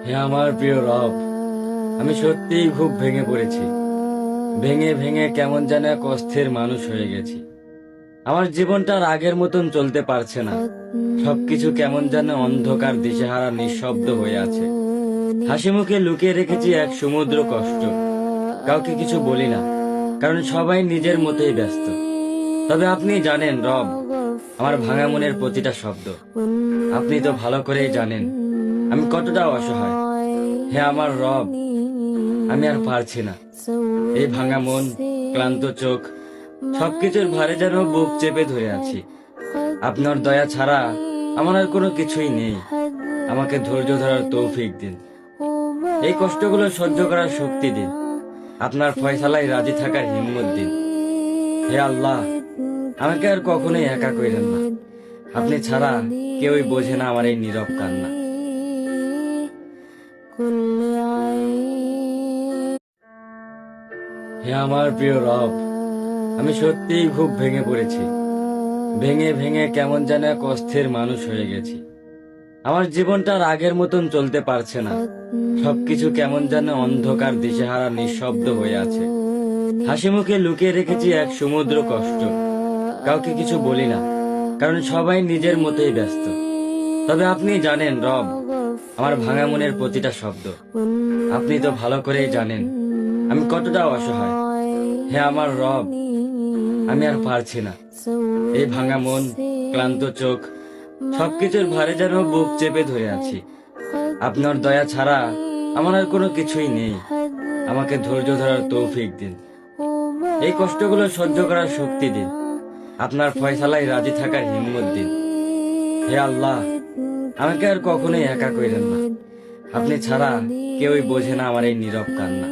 হে আমার প্রিয় রব, আমি সত্যিই খুব ভেঙে পড়েছি। ভেঙে ভেঙে কেমন যেন এক অস্থির মানুষ হয়ে গেছি। আমার জীবনটা আর আগের মতন চলতে পারছে না। সবকিছু কেমন যেন অন্ধকার, দিশেহারা, নিঃশব্দ হয়ে আছে। হাসি মুখে লুকিয়ে রেখেছি এক সমুদ্র কষ্ট। কাউকে কিছু বলি না, কারণ সবাই নিজের মতোই ব্যস্ত। তবে আপনি জানেন রব, আমার ভাঙা মনের প্রতিটা শব্দ। আপনি তো ভালো করেই জানেন আমি কতটা অসহায়। হে আমার রব, আমি আর পারছি না। এই ভাঙা মন, ক্লান্ত চোখ, সবকিছুর ভারে যেন বুক চেপে ধরে আছি। আপনার দয়া ছাড়া আমার আর কোনো কিছুই নেই। আমাকে ধৈর্য ধরার তৌফিক দিন। এই কষ্টগুলো সহ্য করার শক্তি দিন। আপনার ফয়সালায় রাজি থাকার হিম্মত দিন। হে আল্লাহ, আমাকে আর কখনোই একা কইরেন না। আপনি ছাড়া কেউই বোঝে না আমার এই নীরব কান্না। হে আমার প্রিয় রব, আমি সত্যিই খুব ভেঙে পড়েছি। ভেঙে ভেঙে কেমন যেন এক অস্থির মানুষ হয়ে গেছি। আমার জীবনটা আর আগের মতন চলতে পারছে না। সবকিছু কেমন যেন অন্ধকার, দিশেহারা, নিঃশব্দ হয়ে আছে। হাসি মুখে লুকিয়ে রেখেছি এক সমুদ্র কষ্ট। কাউকে কিছু বলি না, কারণ সবাই নিজের মতোই ব্যস্ত। তবে আপনি জানেন রব, আমার ভাঙা মনের প্রতিটা শব্দ। আপনি তো ভালো করেই জানেন আমি কতটা অসহায়। হে আমার রব, আমি আর পারছি না। এই ভাঙা মন, ক্লান্ত চোখ, সবকিছুর ভারে যেন বুক চেপে ধরে আছি। আপনার দয়া ছাড়া আমার আর কোনো কিছুই নেই। আমাকে ধৈর্য ধরার তৌফিক দিন। এই কষ্টগুলো সহ্য করার শক্তি দিন। আপনার ফয়সালায় রাজি থাকার হিম্মত দিন। হে আল্লাহ, আমাকে আর কখনোই একা কইরেন না। আপনি ছাড়া কেউই বোঝে না আমার এই নীরব কান্না।